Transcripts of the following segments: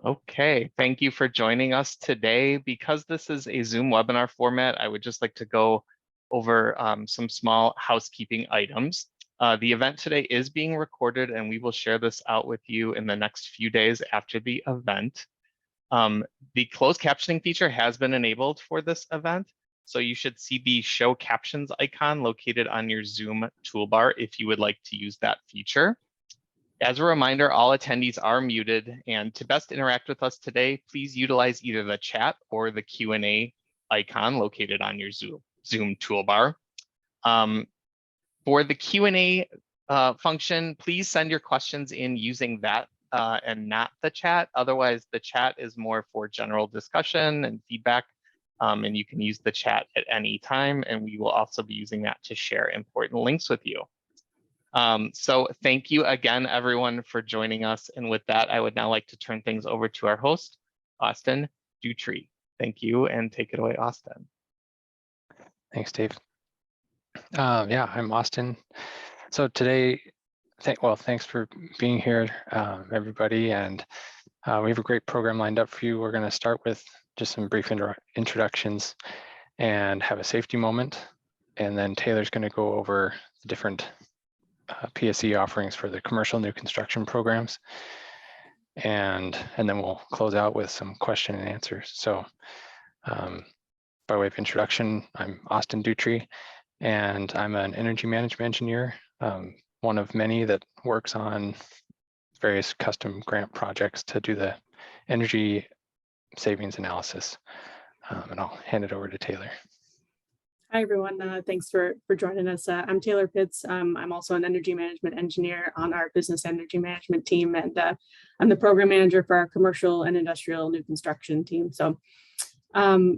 Okay, thank you for joining us today. Because this is a Zoom webinar format, I would just like to go over some small housekeeping items. The event today is being recorded and we will share this out with you in the next few days after the event. The closed captioning feature has been enabled for this event, so you should see the show captions icon located on your Zoom toolbar if you would like to use that feature. As a reminder, all attendees are muted, and to best interact with us today, please utilize either the chat or the Q&A icon located on your Zoom toolbar. For the Q&A function, please send your questions in using that and not the chat. Otherwise, the chat is more for general discussion and feedback, and you can use the chat at any time, and we will also be using that to share important links with you. So thank you again, everyone, for joining us. And with that, I would now like to turn things over to our host, Austin Dutry. Thank you, and take it away, Austin. Thanks, Dave. Yeah, I'm Austin. So today, thanks for being here, everybody. And we have a great program lined up for you. We're going to start with just some brief introductions and have a safety moment. And then Taylor's going to go over the different PSE offerings for the commercial new construction programs. And then we'll close out with some question and answers. So by way of introduction, I'm Austin Dutry, and I'm an energy management engineer, one of many that works on various custom grant projects to do the energy savings analysis. And I'll hand it over to Taylor. Hi, everyone. Thanks for joining us. I'm Taylor Pitts. I'm also an energy management engineer on our business energy management team, and I'm the program manager for our commercial and industrial new construction team. So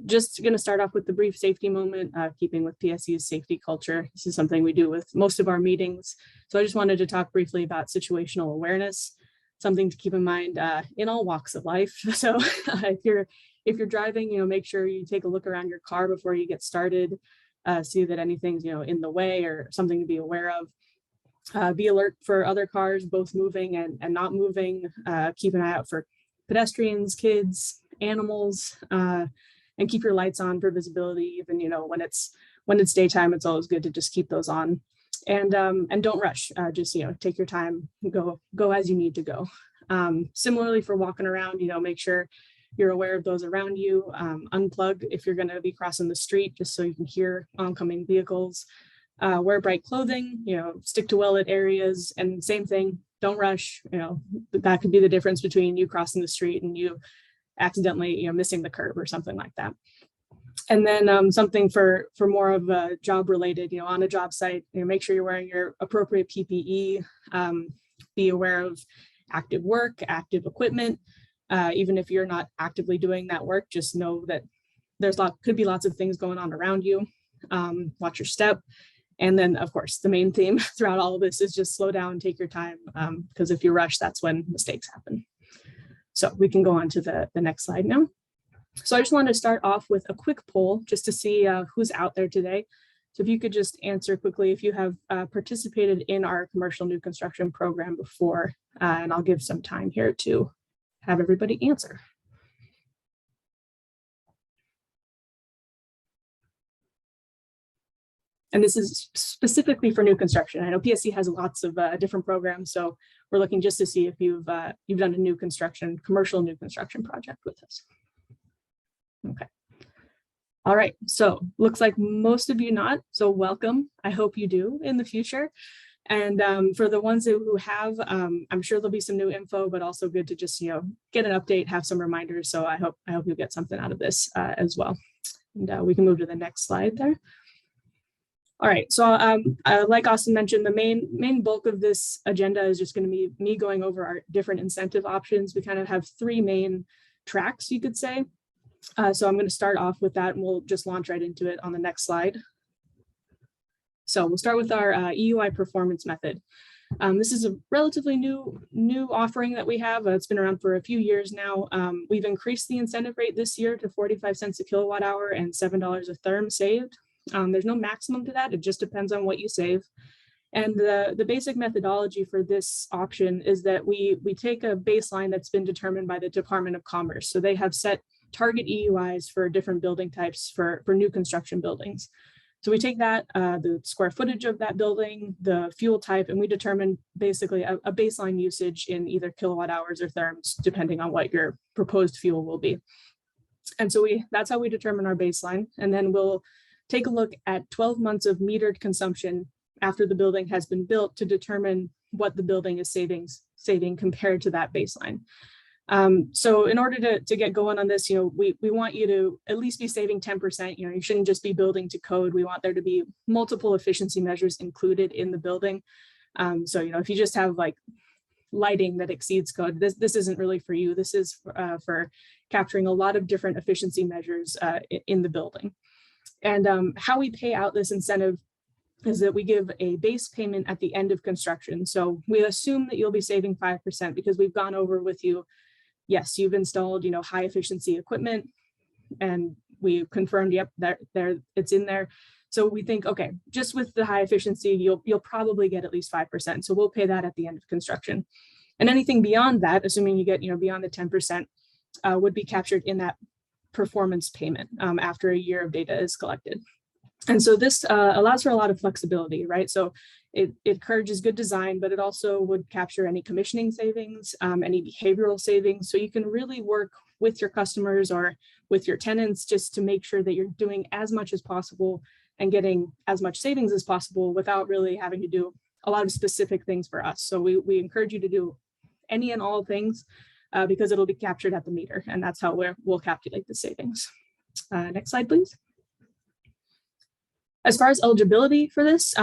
just going to start off with the brief safety moment, keeping with PSE's safety culture. This is something we do with most of our meetings. So I just wanted to talk briefly about situational awareness, something to keep in mind in all walks of life. So if you're driving, make sure you take a look around your car before you get started. See that anything's in the way or something to be aware of. Be alert for other cars, both moving and not moving. Keep an eye out for pedestrians, kids, animals, and keep your lights on for visibility. Even when it's daytime, it's always good to just keep those on. And don't rush. Just take your time. Go as you need to go. Similarly for walking around, make sure you're aware of those around you. Unplug if you're going to be crossing the street, just so you can hear oncoming vehicles. Wear bright clothing, stick to well-lit areas, and same thing, don't rush. That could be the difference between you crossing the street and you accidentally, missing the curb or something like that. And then something for more of a job related, on a job site, make sure you're wearing your appropriate PPE. Be aware of active work, active equipment. Even if you're not actively doing that work, just know that could be lots of things going on around you. Watch your step. And then, of course, the main theme throughout all of this is just slow down, take your time, because if you rush, that's when mistakes happen. So we can go on to the next slide now. So I just wanted to start off with a quick poll just to see who's out there today. So if you could just answer quickly if you have participated in our commercial new construction program before, and I'll give some time here to have everybody answer. And this is specifically for new construction. I know PSE has lots of different programs, so we're looking just to see if you've done a commercial new construction project with us. Okay. All right, so looks like most of you not, so welcome. I hope you do in the future. And for the ones who have, I'm sure there'll be some new info, but also good to just, get an update, have some reminders. So I hope you'll get something out of this as well. And we can move to the next slide there. All right, so like Austin mentioned, the main bulk of this agenda is just going to be me going over our different incentive options. We kind of have three main tracks, you could say. So I'm going to start off with that, and we'll just launch right into it on the next slide. So we'll start with our EUI performance method. This is a relatively new offering that we have. It's been around for a few years now. We've increased the incentive rate this year to 45 cents a kilowatt hour and $7 a therm saved. There's no maximum to that. It just depends on what you save. And the basic methodology for this option is that we take a baseline that's been determined by the Department of Commerce. So they have set target EUIs for different building types for new construction buildings. So we take that, the square footage of that building, the fuel type, and we determine basically a baseline usage in either kilowatt hours or therms, depending on what your proposed fuel will be. And so that's how we determine our baseline. And then we'll take a look at 12 months of metered consumption after the building has been built to determine what the building is saving compared to that baseline. So in order to get going on this, we want you to at least be saving 10%. You shouldn't just be building to code. We want there to be multiple efficiency measures included in the building. So, if you just have like lighting that exceeds code, this isn't really for you. This is for capturing a lot of different efficiency measures in the building. And how we pay out this incentive is that we give a base payment at the end of construction. So we assume that you'll be saving 5% because we've gone over with you. Yes, you've installed, high efficiency equipment, and we confirmed, yep, it's in there. So we think, okay, just with the high efficiency, you'll probably get at least 5%. So we'll pay that at the end of construction. And anything beyond that, assuming you get, beyond the 10%, would be captured in that performance payment after a year of data is collected. And so this allows for a lot of flexibility, right? So it encourages good design, but it also would capture any commissioning savings, any behavioral savings. So you can really work with your customers or with your tenants just to make sure that you're doing as much as possible and getting as much savings as possible without really having to do a lot of specific things for us. So we encourage you to do any and all things because it'll be captured at the meter, and that's how we'll calculate the savings. Next slide, please. As far as eligibility for this,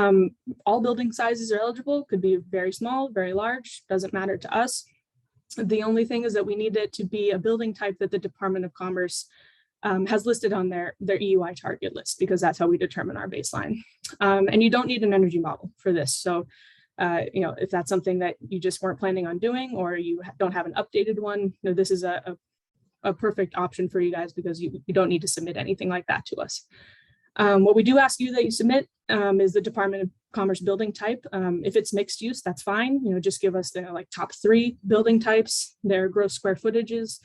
all building sizes are eligible, could be very small, very large, doesn't matter to us. The only thing is that we need it to be a building type that the Department of Commerce has listed on their EUI target list, because that's how we determine our baseline. And you don't need an energy model for this. So, if that's something that you just weren't planning on doing, or you don't have an updated one, this is a perfect option for you guys, because you don't need to submit anything like that to us. What we do ask you that you submit is the Department of Commerce building type. If it's mixed use, that's fine. Just give us the top 3 building types, their gross square footages.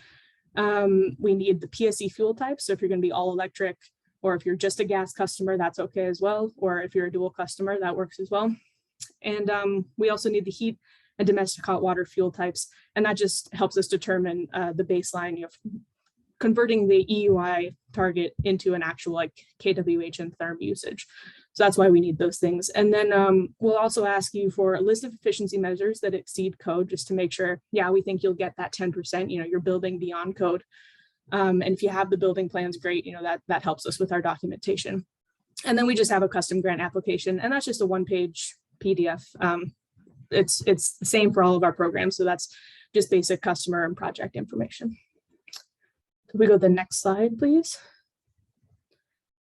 We need the PSE fuel type. So if you're going to be all electric, or if you're just a gas customer, that's okay as well. Or if you're a dual customer, that works as well. And we also need the heat and domestic hot water fuel types. And that just helps us determine the baseline, converting the EUI target into an actual kWh and therm usage. So that's why we need those things. And then we'll also ask you for a list of efficiency measures that exceed code, just to make sure, yeah, we think you'll get that 10%, you're building beyond code. And if you have the building plans, great, that helps us with our documentation. And then we just have a custom grant application, and that's just a 1-page PDF. It's the same for all of our programs. So that's just basic customer and project information. Could we go to the next slide, please?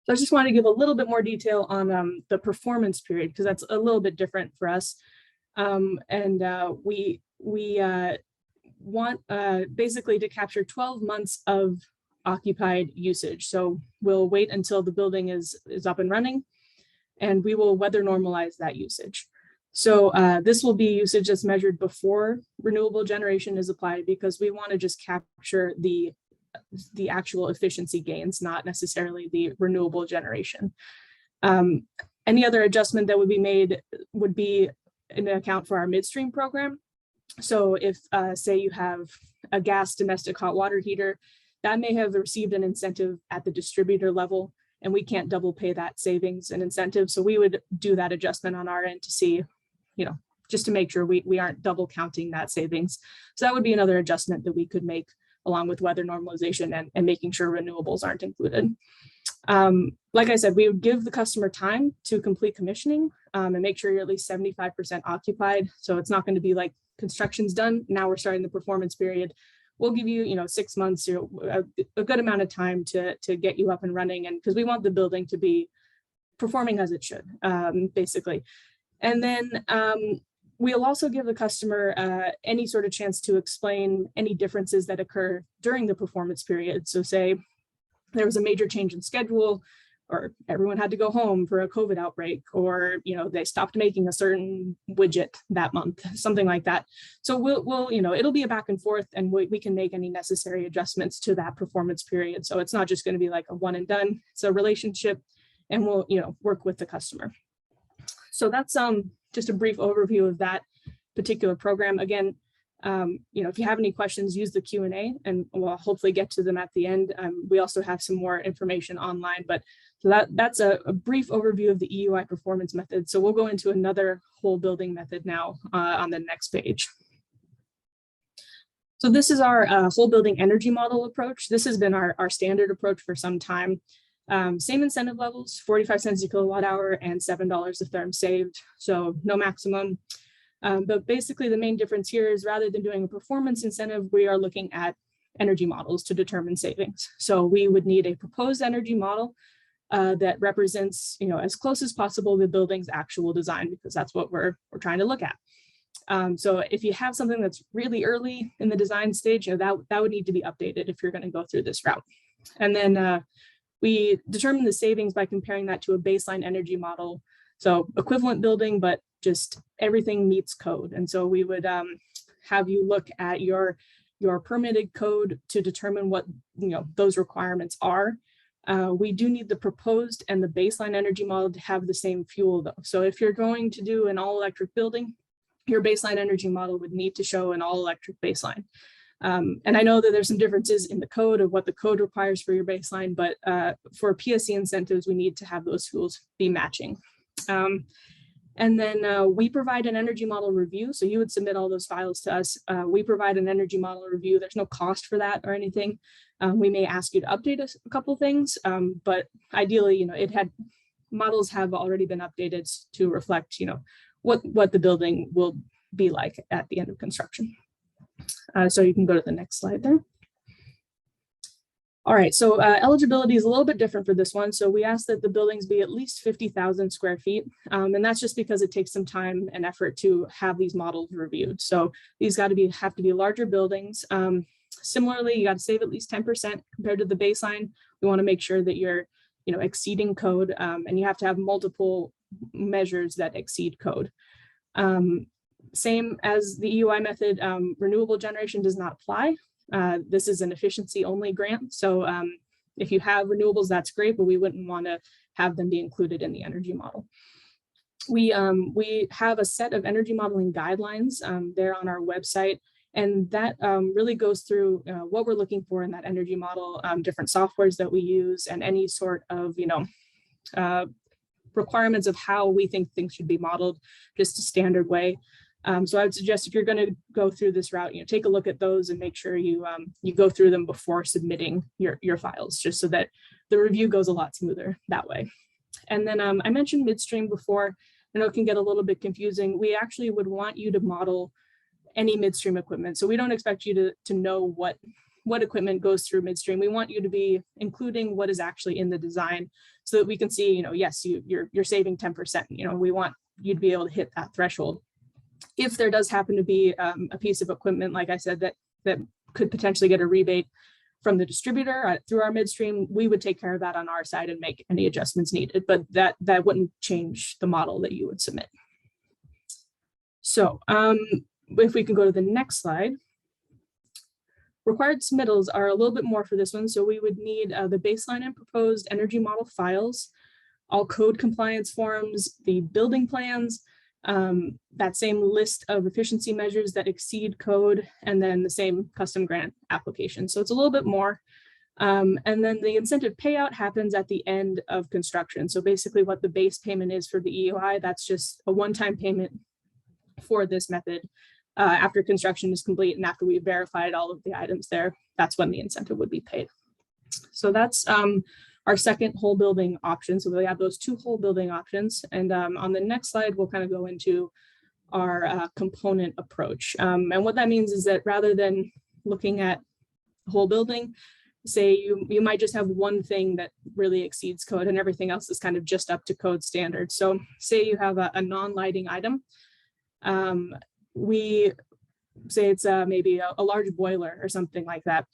So I just want to give a little bit more detail on the performance period, because that's a little bit different for us. We want basically to capture 12 months of occupied usage. So we'll wait until the building is up and running, and we will weather normalize that usage. So this will be usage that's measured before renewable generation is applied, because we want to just capture the actual efficiency gains, not necessarily the renewable generation. Any other adjustment that would be made would be an account for our midstream program. So if say you have a gas domestic hot water heater, that may have received an incentive at the distributor level, and we can't double pay that savings and incentive. So we would do that adjustment on our end to see, just to make sure we aren't double counting that savings. So that would be another adjustment that we could make, along with weather normalization and making sure renewables aren't included. Like I said, we would give the customer time to complete commissioning and make sure you're at least 75% occupied. So it's not going to be like construction's done, now we're starting the performance period. We'll give you, 6 months, a good amount of time to get you up and running, and because we want the building to be performing as it should, basically. And then we'll also give the customer any sort of chance to explain any differences that occur during the performance period. So say there was a major change in schedule, or everyone had to go home for a COVID outbreak, or, you know, they stopped making a certain widget that month, something like that. So we'll, you know, it'll be a back and forth, and we can make any necessary adjustments to that performance period. So it's not just going to be like a one and done. It's a relationship, and we'll, you know, work with the customer. So that's just a brief overview of that particular program. Again, you know, if you have any questions, use the Q&A and we'll hopefully get to them at the end. We also have some more information online, but so that's a brief overview of the EUI performance method. So we'll go into another whole building method now on the next page. So this is our whole building energy model approach. This has been our standard approach for some time. Same incentive levels, 45 cents a kilowatt hour and $7 a therm saved. So no maximum. But basically the main difference here is, rather than doing a performance incentive, we are looking at energy models to determine savings. So we would need a proposed energy model that represents, you know, as close as possible the building's actual design, because that's what we're trying to look at. So if you have something that's really early in the design stage, you know, that would need to be updated if you're going to go through this route. And then we determine the savings by comparing that to a baseline energy model. So equivalent building, but just everything meets code. And so we would have you look at your permitted code to determine what, you know, those requirements are. We do need the proposed and the baseline energy model to have the same fuel though. So if you're going to do an all electric building, your baseline energy model would need to show an all electric baseline. And I know that there's some differences in the code of what the code requires for your baseline, but for PSC incentives, we need to have those fuels be matching. And then we provide an energy model review. So you would submit all those files to us. We provide an energy model review. There's no cost for that or anything. We may ask you to update a couple things, but ideally, you know, models have already been updated to reflect, you know, what the building will be like at the end of construction. So you can go to the next slide there. All right, so eligibility is a little bit different for this one. So we ask that the buildings be at least 50,000 square feet. And that's just because it takes some time and effort to have these models reviewed. So these have to be larger buildings. Similarly, you got to save at least 10% compared to the baseline. We want to make sure that you're, you know, exceeding code, and you have to have multiple measures that exceed code. Same as the EUI method, renewable generation does not apply. This is an efficiency only grant. So if you have renewables, that's great, but we wouldn't want to have them be included in the energy model. We have a set of energy modeling guidelines there on our website, and that really goes through what we're looking for in that energy model, different softwares that we use, and any sort of, you know, requirements of how we think things should be modeled, just a standard way. So I would suggest, if you're going to go through this route, you know, take a look at those and make sure you go through them before submitting your files, just so that the review goes a lot smoother that way. And then I mentioned midstream before. I know it can get a little bit confusing. We actually would want you to model any midstream equipment. So we don't expect you to know what equipment goes through midstream. We want you to be including what is actually in the design, so that we can see, you know, yes, you're saving 10%. You know, we want you to be able to hit that threshold. If there does happen to be a piece of equipment, like I said, that could potentially get a rebate from the distributor through our midstream, we would take care of that on our side and make any adjustments needed, but that wouldn't change the model that you would submit. So if we can go to the next slide. Required submittals are a little bit more for this one. So we would need the baseline and proposed energy model files, all code compliance forms, the building plans, that same list of efficiency measures that exceed code, and then the same custom grant application. So it's a little bit more. And then the incentive payout happens at the end of construction. So basically what the base payment is for the EUI, that's just a one-time payment for this method. After construction is complete and after we've verified all of the items there, that's when the incentive would be paid. So that's our second whole building option. So we have those two whole building options. And on the next slide, we'll kind of go into our component approach. And what that means is that rather than looking at the whole building, say you might just have one thing that really exceeds code and everything else is kind of just up to code standards. So say you have a non-lighting item. We say it's maybe a large boiler or something like that.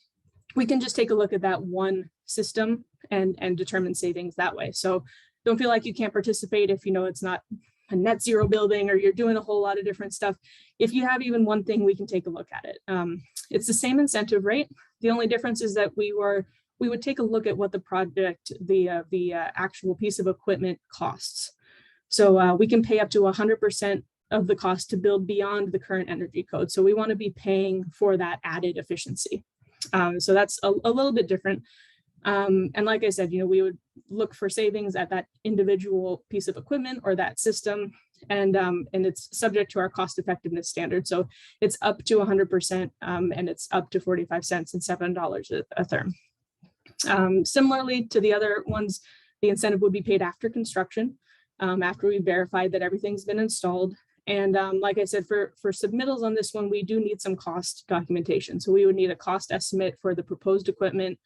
We can just take a look at that one system and determine savings that way. So don't feel like you can't participate if you know it's not a net zero building or you're doing a whole lot of different stuff. If you have even one thing, we can take a look at it. It's the same incentive rate. The only difference is that we would take a look at what the project, the actual piece of equipment costs. So we can pay up to 100% of the cost to build beyond the current energy code. So we want to be paying for that added efficiency. So that's a little bit different. And like I said, we would look for savings at that individual piece of equipment or that system, and it's subject to our cost effectiveness standard. So it's up to 100%, and it's up to 45 cents and $7 a therm. Similarly to the other ones, the incentive would be paid after construction, after we verified that everything's been installed. And like I said, for submittals on this one, we do need some cost documentation. So we would need a cost estimate for the proposed equipment,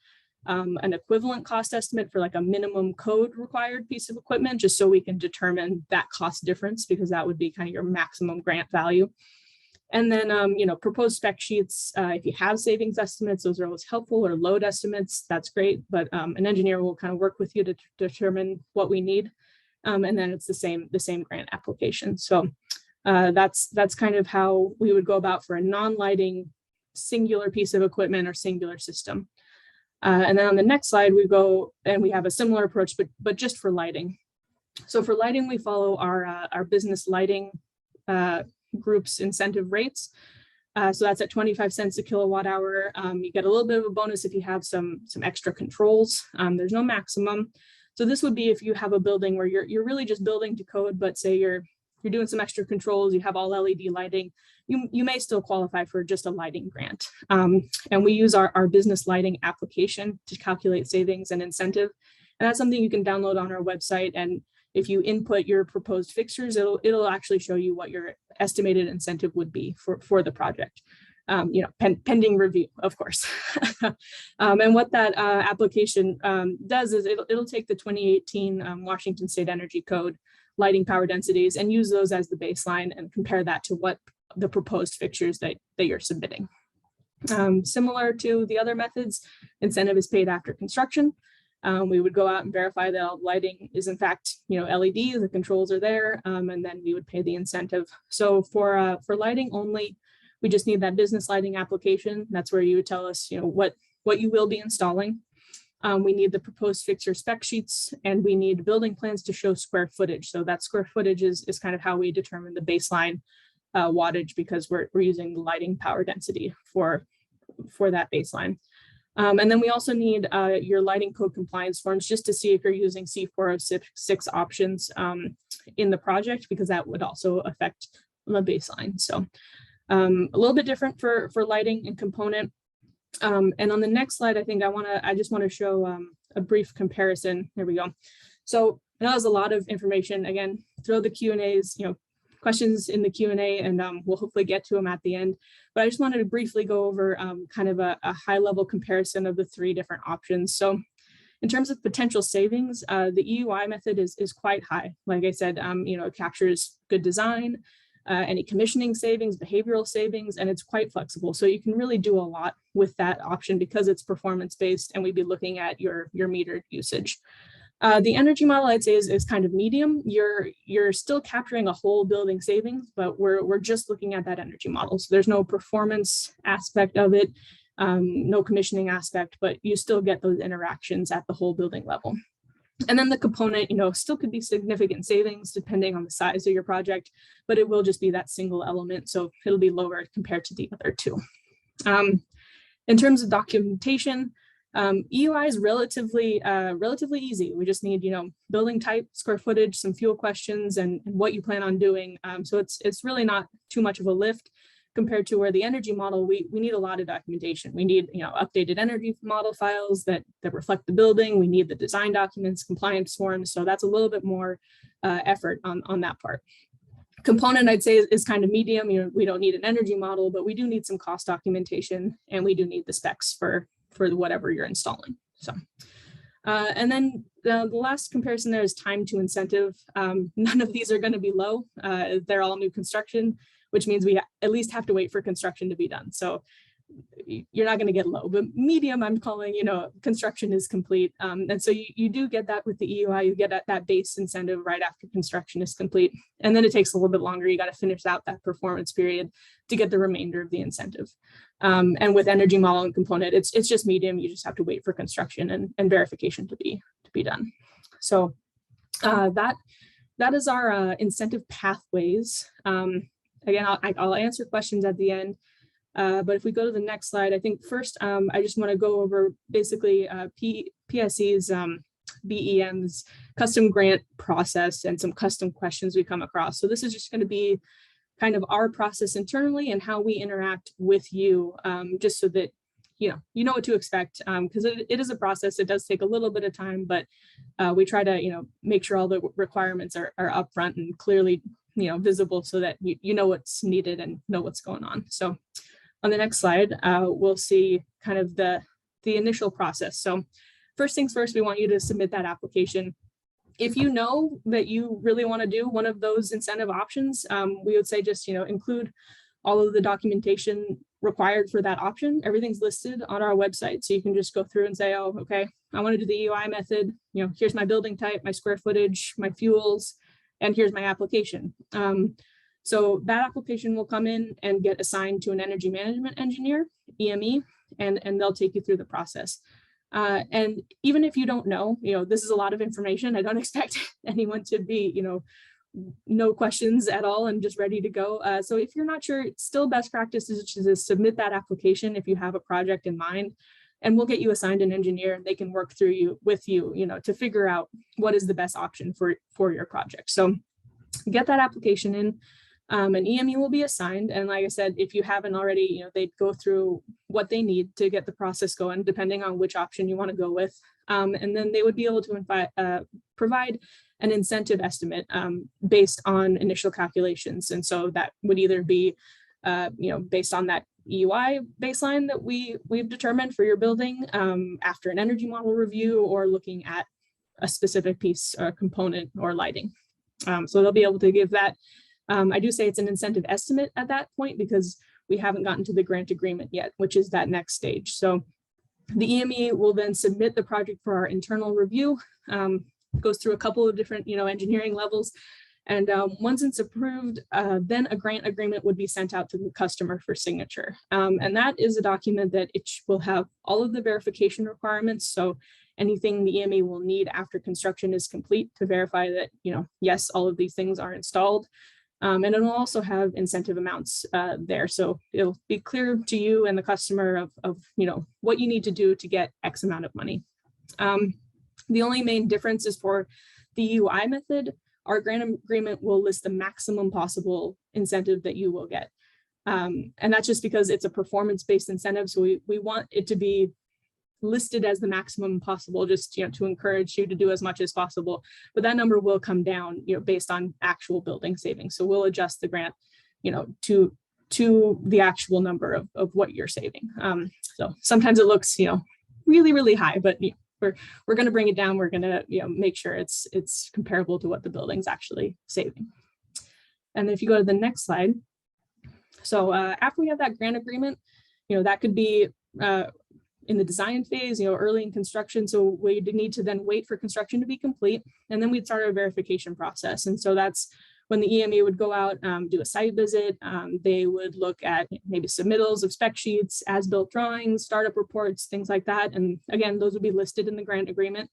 an equivalent cost estimate for like a minimum code required piece of equipment, just so we can determine that cost difference, because that would be kind of your maximum grant value. And then, proposed spec sheets, if you have savings estimates, those are always helpful, or load estimates, that's great. But an engineer will kind of work with you to determine what we need. And then it's the same grant application. So that's kind of how we would go about for a non-lighting singular piece of equipment or singular system. And then on the next slide, we go and we have a similar approach, but just for lighting. So for lighting, we follow our business lighting group's incentive rates. So that's at 25 cents a kilowatt hour. You get a little bit of a bonus if you have some extra controls. There's no maximum. So this would be if you have a building where you're really just building to code, but say you're doing some extra controls, you have all LED lighting, you may still qualify for just a lighting grant. And we use our business lighting application to calculate savings and incentive. And that's something you can download on our website. And if you input your proposed fixtures, it'll actually show you what your estimated incentive would be for the project. Pending review, of course. And what that application does is it'll take the 2018 Washington State Energy Code lighting power densities and use those as the baseline and compare that to what the proposed fixtures that you're submitting. Similar to the other methods, incentive is paid after construction. We would go out and verify that all lighting is in fact, LED, the controls are there, and then we would pay the incentive. So for lighting only, we just need that business lighting application. That's where you would tell us, what you will be installing. We need the proposed fixture spec sheets, and we need building plans to show square footage. So that square footage is kind of how we determine the baseline wattage, because we're using the lighting power density for that baseline. And then we also need your lighting code compliance forms, just to see if you're using C406 options in the project, because that would also affect the baseline. So a little bit different for lighting and component. And on the next slide, I think I just want to show a brief comparison. Here we go. So I know there's a lot of information. Again, throw the Q&As, questions in the Q&A, and we'll hopefully get to them at the end. But I just wanted to briefly go over kind of a high level comparison of the three different options. So in terms of potential savings, the EUI method is quite high. Like I said, it captures good design, any commissioning savings, behavioral savings, and it's quite flexible. So you can really do a lot with that option because it's performance-based, and we'd be looking at your metered usage. The energy model, I'd say, is kind of medium. You're still capturing a whole building savings, but we're just looking at that energy model. So there's no performance aspect of it, no commissioning aspect, but you still get those interactions at the whole building level. And then the component, still could be significant savings depending on the size of your project, but it will just be that single element. So it'll be lower compared to the other two. In terms of documentation, EUI is relatively easy. We just need, building type, square footage, some fuel questions, and what you plan on doing. So it's really not too much of a lift compared to where the energy model, we need a lot of documentation. We need, updated energy model files that reflect the building. We need the design documents, compliance forms. So that's a little bit more effort on that part. Component, I'd say, is kind of medium. We don't need an energy model, but we do need some cost documentation, and we do need the specs for whatever you're installing. So, and then the last comparison there is time to incentive. None of these are going to be low. They're all new construction, which means we at least have to wait for construction to be done. So you're not going to get low, but medium, I'm calling, construction is complete. And so you do get that with the EUI, you get that base incentive right after construction is complete. And then it takes a little bit longer. You got to finish out that performance period to get the remainder of the incentive. And with energy model and component, it's just medium. You just have to wait for construction and verification to be done. So that is our incentive pathways. Again, I'll answer questions at the end. But if we go to the next slide, I think first, I just want to go over basically PSE's BEM's custom grant process and some custom questions we come across. So this is just going to be kind of our process internally and how we interact with you, just so that you know what to expect, because it is a process. It does take a little bit of time, but we try to make sure all the requirements are upfront and clearly visible so that you know what's needed and know what's going on. So on the next slide, we'll see kind of the initial process. So first things first, we want you to submit that application. If you know that you really want to do one of those incentive options, we would say just include all of the documentation required for that option. Everything's listed on our website, so you can just go through and say, oh, okay, I want to do the EUI method. Here's my building type, my square footage, my fuels, and here's my application. So that application will come in and get assigned to an energy management engineer, EME, and they'll take you through the process. And even if you don't know, this is a lot of information. I don't expect anyone to be, no questions at all and just ready to go. So if you're not sure, it's still best practice is to submit that application if you have a project in mind, and we'll get you assigned an engineer and they can work with you, to figure out what is the best option for your project. So get that application in. An EME will be assigned. And like I said, if you haven't already, they'd go through what they need to get the process going, depending on which option you want to go with. And then they would be able to provide an incentive estimate based on initial calculations. And so that would either be, based on that EUI baseline that we've determined for your building after an energy model review, or looking at a specific piece or component or lighting. So they'll be able to give that. I do say it's an incentive estimate at that point because we haven't gotten to the grant agreement yet, which is that next stage. So the EME will then submit the project for our internal review. Goes through a couple of different, engineering levels. And once it's approved, then a grant agreement would be sent out to the customer for signature. And that is a document that it will have all of the verification requirements. So anything the EME will need after construction is complete to verify that, yes, all of these things are installed. And it'll also have incentive amounts there. So it'll be clear to you and the customer of what you need to do to get X amount of money. The only main difference is for the EUI method, our grant agreement will list the maximum possible incentive that you will get. And that's just because it's a performance-based incentive. So we want it to be listed as the maximum possible, just to encourage you to do as much as possible. But that number will come down, based on actual building savings. So we'll adjust the grant, to the actual number of what you're saving. So sometimes it looks, really, really high, but we're going to bring it down. We're going to make sure it's comparable to what the building's actually saving. And if you go to the next slide. So after we have that grant agreement, that could be in the design phase, early in construction. So we need to then wait for construction to be complete. And then we'd start our verification process. And so that's when the EME would go out, do a site visit. They would look at maybe submittals of spec sheets, as-built drawings, startup reports, things like that. And again, those would be listed in the grant agreement.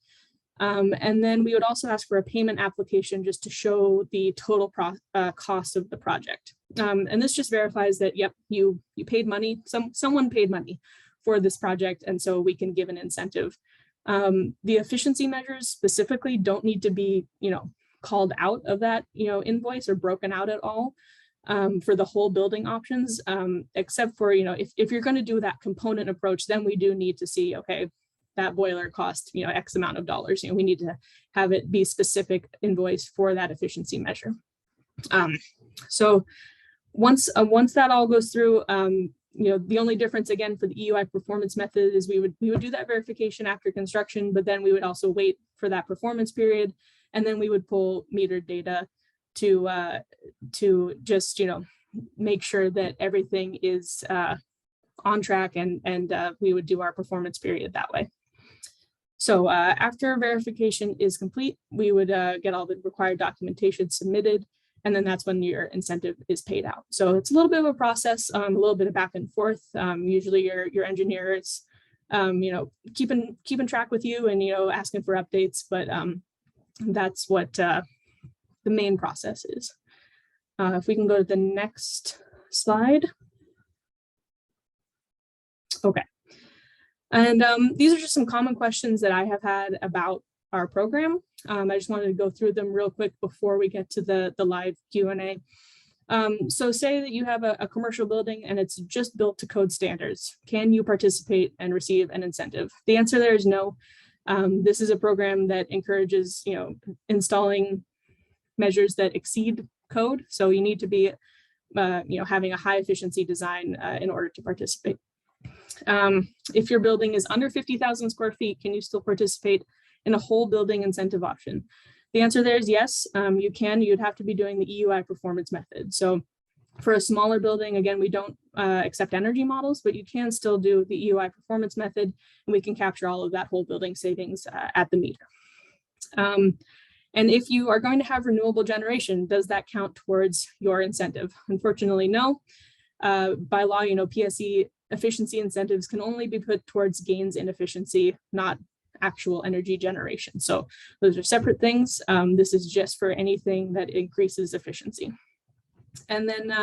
And then we would also ask for a payment application just to show the total cost of the project. And this just verifies that, yep, you paid money, someone paid money for this project, and so we can give an incentive. The efficiency measures specifically don't need to be, called out of that, invoice or broken out at all for the whole building options, except for, if you're going to do that component approach, then we do need to see, okay, that boiler cost, X amount of dollars. We need to have it be specific invoice for that efficiency measure. So once that all goes through, the only difference again for the EUI performance method is we would do that verification after construction, but then we would also wait for that performance period, and then we would pull metered data to just make sure that everything is on track, and we would do our performance period that way. So after verification is complete, we would get all the required documentation submitted, and then that's when your incentive is paid out. So it's a little bit of a process, a little bit of back and forth. Usually your engineer is, keeping track with you and, asking for updates, but that's what the main process is. If we can go to the next slide. Okay. And these are just some common questions that I have had about our program. I just wanted to go through them real quick before we get to the live Q&A. So say that you have a commercial building and it's just built to code standards. Can you participate and receive an incentive? The answer there is no. This is a program that encourages, installing measures that exceed code. So you need to be, having a high efficiency design in order to participate. If your building is under 50,000 square feet, can you still participate in a whole building incentive option? The answer there is yes, you can. You'd have to be doing the EUI performance method. So for a smaller building, again, we don't accept energy models, but you can still do the EUI performance method, and we can capture all of that whole building savings at the meter. And if you are going to have renewable generation, does that count towards your incentive? Unfortunately, no. By law, PSE efficiency incentives can only be put towards gains in efficiency, not actual energy generation. So those are separate things. This is just for anything that increases efficiency. And then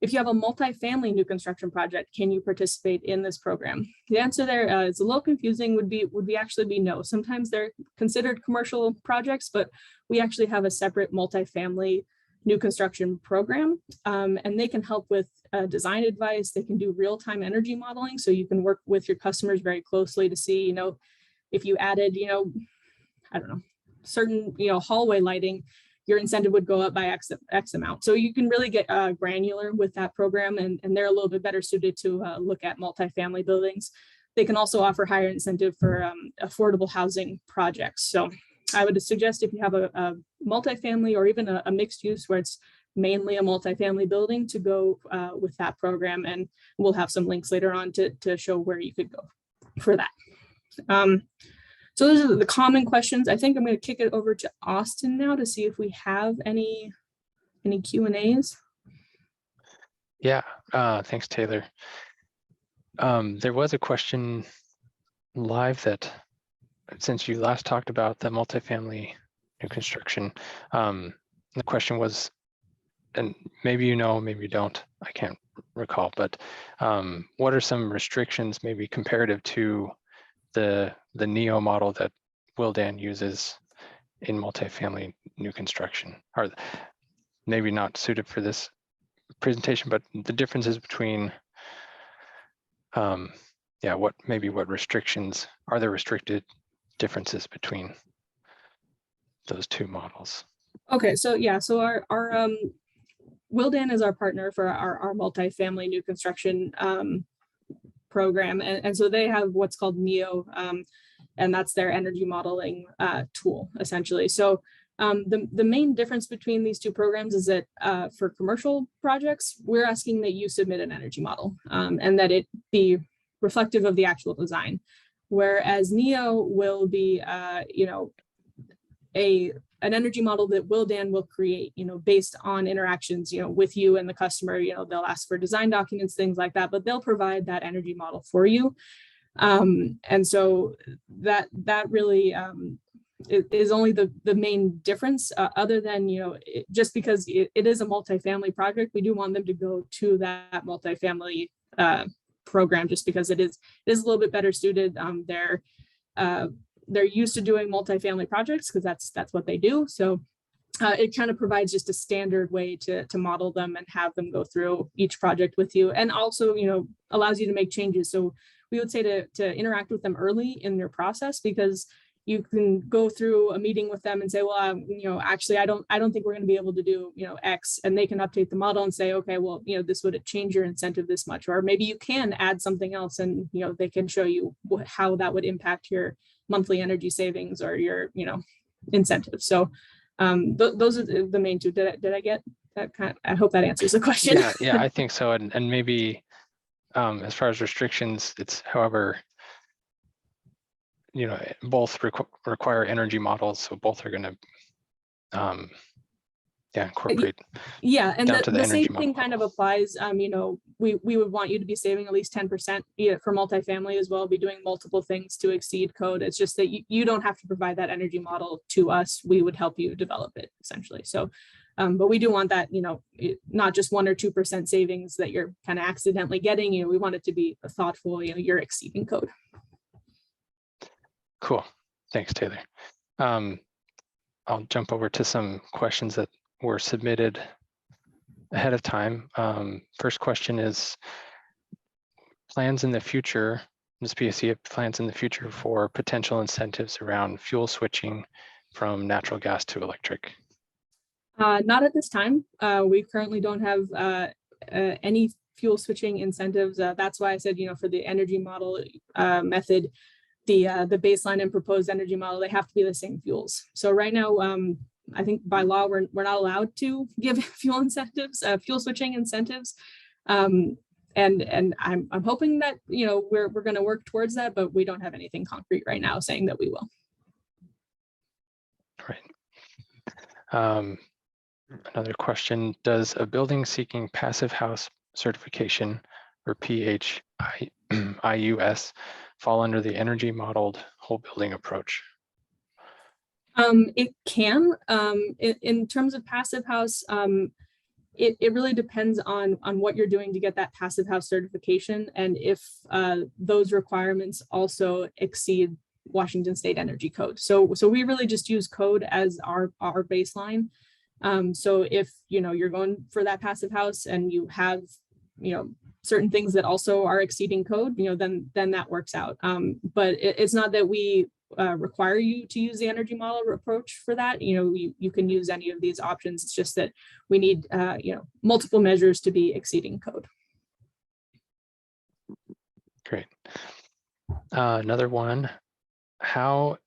if you have a multifamily new construction project, can you participate in this program? The answer there is a little confusing, would actually be no. Sometimes they're considered commercial projects, but we actually have a separate multifamily new construction program, and they can help with design advice. They can do real-time energy modeling, so you can work with your customers very closely to see, if you added, I don't know, certain, hallway lighting, your incentive would go up by X amount. So you can really get granular with that program, and they're a little bit better suited to look at multifamily buildings. They can also offer higher incentive for affordable housing projects. So I would suggest if you have a multifamily or even a mixed use where it's mainly a multifamily building, to go with that program, and we'll have some links later on to show where you could go for that. So those are the common questions. I think I'm going to kick it over to Austin now to see if we have any Q&As. Yeah, thanks, Taylor. There was a question live that, since you last talked about the multifamily new construction, the question was, and maybe maybe you don't, I can't recall, but what are some restrictions maybe comparative to the NEO model that Willdan uses in multifamily new construction? Or maybe not suited for this presentation, but the differences between, what restrictions are there? Restricted differences between those two models? Okay, so yeah, so our Willdan is our partner for our multifamily new construction program, and so they have what's called NEO, and that's their energy modeling tool, essentially. So the main difference between these two programs is that for commercial projects, we're asking that you submit an energy model, and that it be reflective of the actual design, whereas NEO will be an energy model that Willdan will create, based on interactions, with you and the customer. They'll ask for design documents, things like that, but they'll provide that energy model for you. And so that really is only the main difference, other than, just because it is a multifamily project, we do want them to go to that multifamily program, just because it is a little bit better suited. They're used to doing multifamily projects because that's what they do. So it kind of provides just a standard way to model them and have them go through each project with you, and also, allows you to make changes. So we would say to interact with them early in your process, because you can go through a meeting with them and say, well, actually, I don't think we're going to be able to do, X, and they can update the model and say, okay, well, this would change your incentive this much, or maybe you can add something else, and, they can show you how that would impact your monthly energy savings or your, incentives. So those are the main two. Did I get that I hope that answers the question. Yeah, I think so. And maybe as far as restrictions, it's however, both require energy models, so both are going to incorporate Yeah, and down to the the energy same thing model. kind of applies. We would want you to be saving at least 10% for multifamily as well, be doing multiple things to exceed code. It's just that you don't have to provide that energy model to us. We would help you develop it essentially. So, but we do want that, not just 1 or 2% savings that you're kind of accidentally getting. We want it to be thoughtful, you're exceeding code. Cool, thanks, Taylor. I'll jump over to some questions that were submitted ahead of time. First question is plans in the future, does PSC plans in the future for potential incentives around fuel switching from natural gas to electric? Not at this time. We currently don't have any fuel switching incentives. That's why I said, for the energy model method, the baseline and proposed energy model, they have to be the same fuels. So right now, I think by law, we're not allowed to give fuel incentives, fuel switching incentives. And I'm hoping that, we're going to work towards that, but we don't have anything concrete right now saying that we will. Right. Another question, does a building seeking passive house certification or PHIUS fall under the energy modeled whole building approach? It can. In terms of passive house, it really depends on what you're doing to get that passive house certification, and if those requirements also exceed Washington State Energy Code. So we really just use code as our baseline. So if you're going for that passive house and you have certain things that also are exceeding code, then that works out. But it's not that we require you to use the energy model approach for that. You can use any of these options. It's just that we need multiple measures to be exceeding code. Great. Another one, how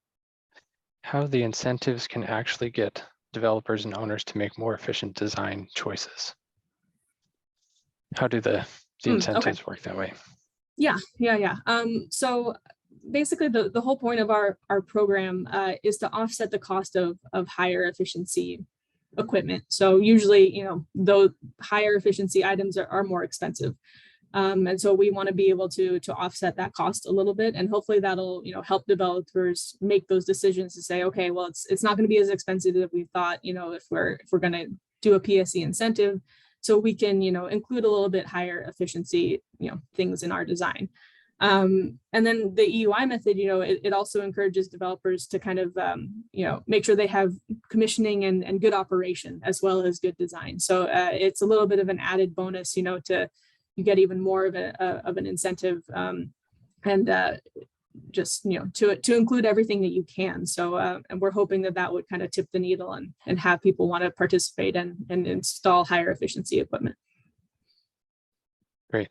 the incentives can actually get developers and owners to make more efficient design choices. How do the incentives work that way? Yeah. So basically the whole point of our program is to offset the cost of higher efficiency equipment. So usually, those higher efficiency items are more expensive. And so we want to be able to offset that cost a little bit, and hopefully that'll help developers make those decisions to say, okay, well, it's not going to be as expensive as we thought, if we're going to do a PSC incentive, so we can include a little bit higher efficiency things in our design. And then the EUI method, it also encourages developers to kind of make sure they have commissioning and good operation as well as good design. So it's a little bit of an added bonus, to you get even more of an incentive, and just to include everything that you can. So and we're hoping that would kind of tip the needle and have people want to participate and install higher efficiency equipment. Great.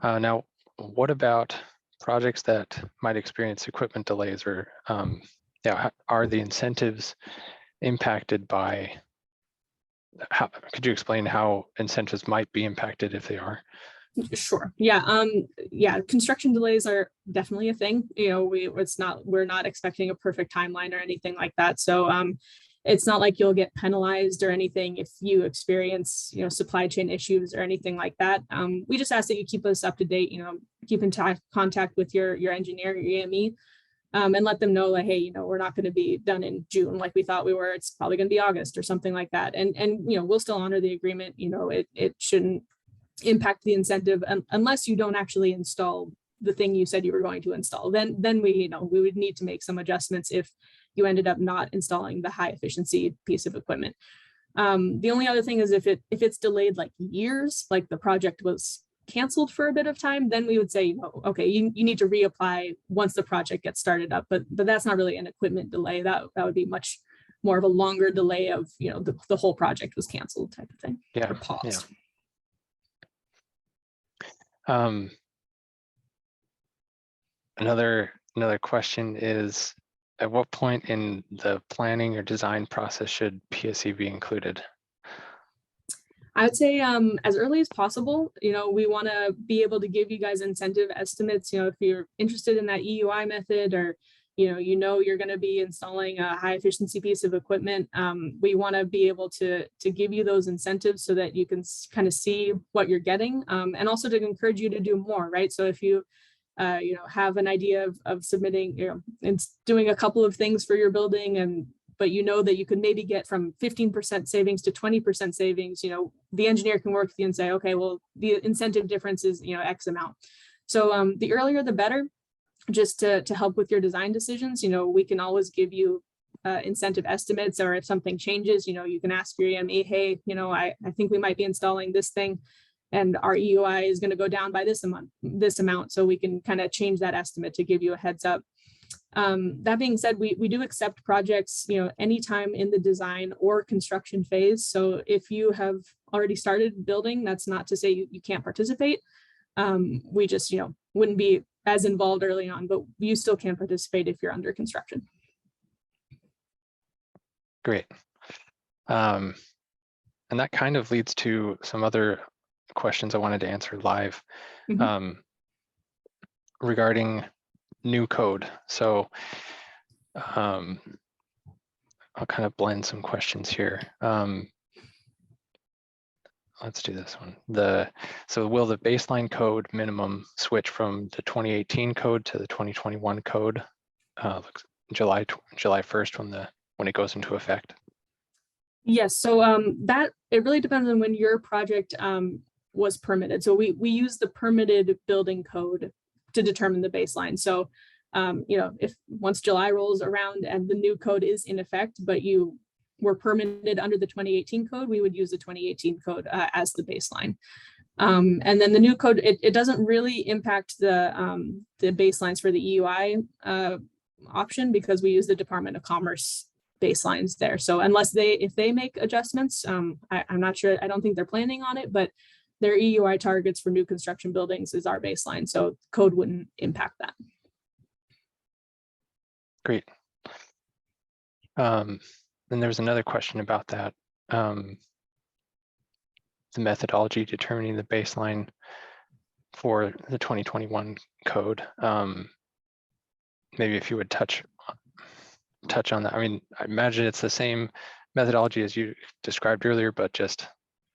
Now, what about projects that might experience equipment delays, or are the incentives impacted by? Could you explain how incentives might be impacted if they are? Sure. Yeah. Construction delays are definitely a thing. We're not expecting a perfect timeline or anything like that. So it's not like you'll get penalized or anything if you experience supply chain issues or anything like that. We just ask that you keep us up to date. Keep in contact with your engineer, your EME. And let them know, like, hey, we're not going to be done in June like we thought we were. It's probably going to be August or something like that. And we'll still honor the agreement. It shouldn't impact the incentive unless you don't actually install the thing you said you were going to install. Then we would need to make some adjustments if you ended up not installing the high efficiency piece of equipment. The only other thing is if it's delayed like years, like the project was canceled for a bit of time, then we would say, okay, you need to reapply once the project gets started up. But that's not really an equipment delay. That would be much more of a longer delay of the whole project was canceled type of thing. Yeah. Or paused. Yeah. Another question is, at what point in the planning or design process should PSC be included? I would say as early as possible. We want to be able to give you guys incentive estimates. If you're interested in that EUI method, or you're going to be installing a high efficiency piece of equipment, we want to be able to give you those incentives so that you can kind of see what you're getting, and also to encourage you to do more, right? So if you have an idea of submitting, and doing a couple of things for your building, but that you could maybe get from 15% savings to 20% savings, the engineer can work with you and say, okay, well, the incentive difference is, X amount. So the earlier the better, just to help with your design decisions. We can always give you incentive estimates, or if something changes, you can ask your EME, hey, I think we might be installing this thing, and our EUI is going to go down by this amount. So we can kind of change that estimate to give you a heads up. That being said, we do accept projects, anytime in the design or construction phase. So if you have already started building, that's not to say you can't participate. We just, wouldn't be as involved early on, but you still can participate if you're under construction. Great. And that kind of leads to some other questions I wanted to answer live, regarding new code. So I'll kind of blend some questions here. Let's do this one. So will the baseline code minimum switch from the 2018 code to the 2021 code July 1st when it goes into effect? Yes, so that it really depends on when your project was permitted. So we use the permitted building code to determine the baseline. So if once July rolls around and the new code is in effect, but you were permitted under the 2018 code, we would use the 2018 code as the baseline. And then the new code, it doesn't really impact the baselines for the EUI option, because we use the Department of Commerce baselines there. So unless if they make adjustments, I'm not sure, I don't think they're planning on it, but their EUI targets for new construction buildings is our baseline. So code wouldn't impact that. Great. Then there's another question about that. The methodology determining the baseline for the 2021 code. Maybe if you would touch on that. I mean, I imagine it's the same methodology as you described earlier, but just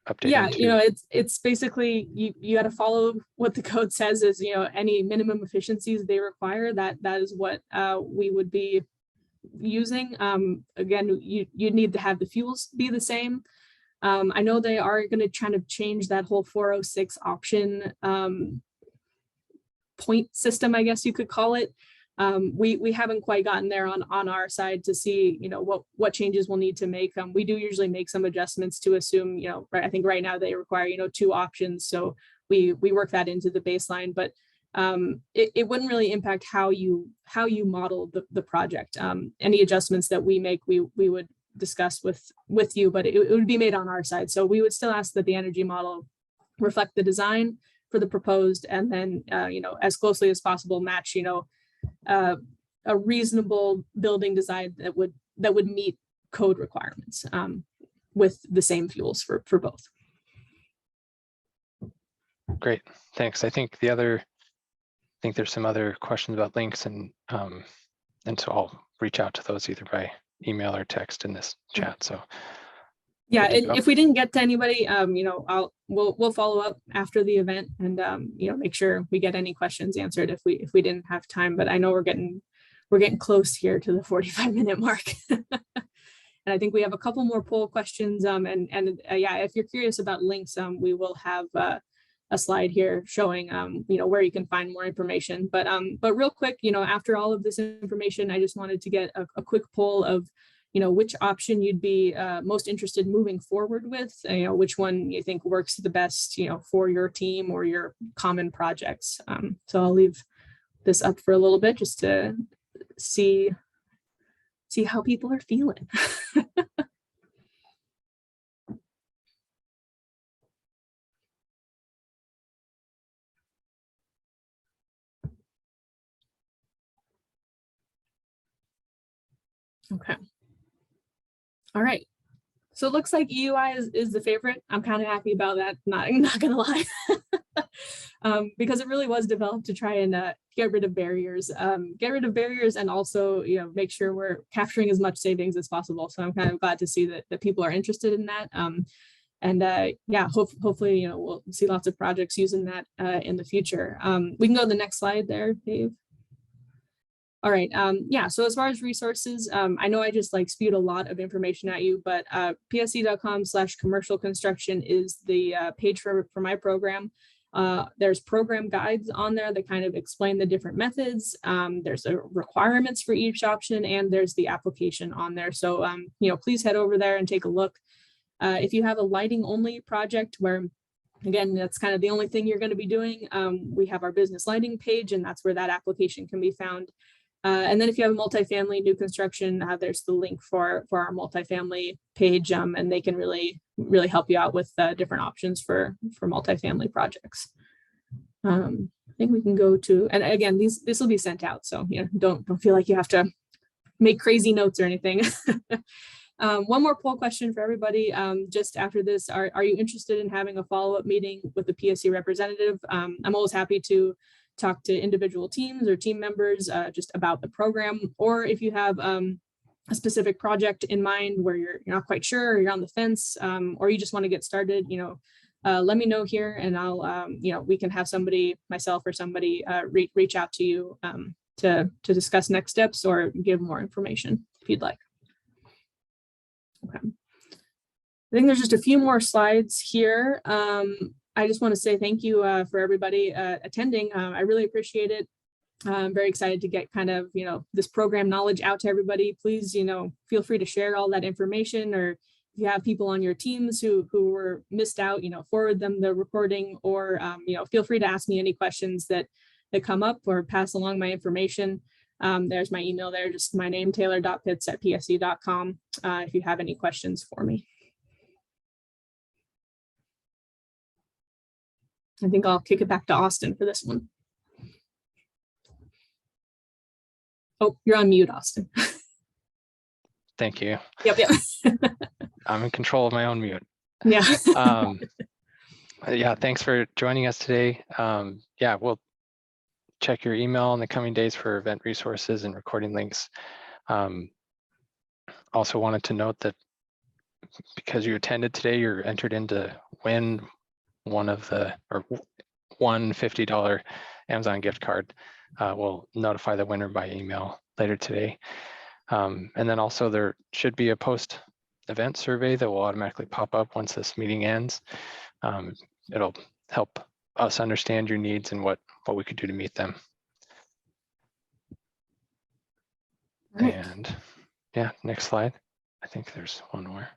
updating. Yeah, it's basically you got to follow what the code says is, any minimum efficiencies they require, that is what we would be using. Again, you need to have the fuels be the same. I know they are going to try to change that whole 406 option point system, I guess you could call it. We haven't quite gotten there on our side to see, what changes we'll need to make. We do usually make some adjustments to assume, I think right now they require, 2 options. So we work that into the baseline, but it wouldn't really impact how you model the project. Any adjustments that we make, we would discuss with you, but it would be made on our side. So we would still ask that the energy model reflect the design for the proposed, and then as closely as possible match a reasonable building design that would meet code requirements with the same fuels for both. Great, thanks. I think there's some other questions about links, and so I'll reach out to those either by email or text in this chat. So yeah, if we didn't get to anybody, we'll follow up after the event, and make sure we get any questions answered if we didn't have time. But I know we're getting close here to the 45-minute mark. And I think we have a couple more poll questions. Yeah, if you're curious about links, we will have a slide here showing where you can find more information. But real quick, after all of this information, I just wanted to get a quick poll of which option you'd be most interested in moving forward with, which one you think works the best, for your team or your common projects. So I'll leave this up for a little bit just to see how people are feeling. Okay. All right. So it looks like EUI is the favorite. I'm kind of happy about that. Not gonna lie, because it really was developed to try and get rid of barriers, and also make sure we're capturing as much savings as possible. So I'm kind of glad to see that people are interested in that. Yeah, hopefully we'll see lots of projects using that in the future. We can go to the next slide there, Dave. All right. Yeah. So as far as resources, I know I just spewed a lot of information at you, but psc.com/commercial construction is the page for my program. There's program guides on there that kind of explain the different methods. There's requirements for each option, and there's the application on there. So please head over there and take a look. If you have a lighting only project where, again, that's kind of the only thing you're going to be doing, we have our business lighting page, and that's where that application can be found. And then if you have a multifamily new construction, there's the link for our multifamily page, and they can really help you out with different options for multifamily projects. I think we can go to, and again, this will be sent out, so don't feel like you have to make crazy notes or anything. One more poll question for everybody. Just after this, are you interested in having a follow-up meeting with the PSC representative? I'm always happy to talk to individual teams or team members just about the program, or if you have a specific project in mind where you're not quite sure, or you're on the fence, or you just want to get started, let me know here, and I'll we can have somebody, myself or somebody, reach out to you to discuss next steps or give more information if you'd like. Okay. I think there's just a few more slides here. I just want to say thank you for everybody attending. I really appreciate it. I'm very excited to get kind of, this program knowledge out to everybody. Please, feel free to share all that information, or if you have people on your teams who were missed out, forward them the recording, or, feel free to ask me any questions that come up, or pass along my information. There's my email there, just my name, taylor.pitts@psc.com, if you have any questions for me. I think I'll kick it back to Austin for this one. Oh, you're on mute, Austin. Thank you. Yep. I'm in control of my own mute. Yeah. Yeah, thanks for joining us today. Yeah, we'll check your email in the coming days for event resources and recording links. Also wanted to note that because you attended today, you're entered into win one $50 Amazon gift card. We'll notify the winner by email later today. And then also there should be a post-event survey that will automatically pop up once this meeting ends. It'll help us understand your needs and what we could do to meet them. Right. And yeah, next slide. I think there's one more.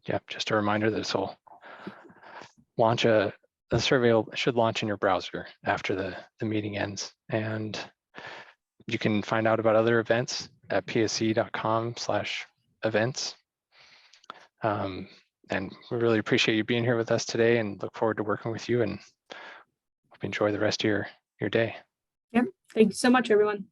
Yep, just a reminder that this will launch the survey should launch in your browser after the meeting ends. And you can find out about other events at psc.com/events. And we really appreciate you being here with us today, and look forward to working with you, and hope you enjoy the rest of your day. Yep. Thank you so much, everyone.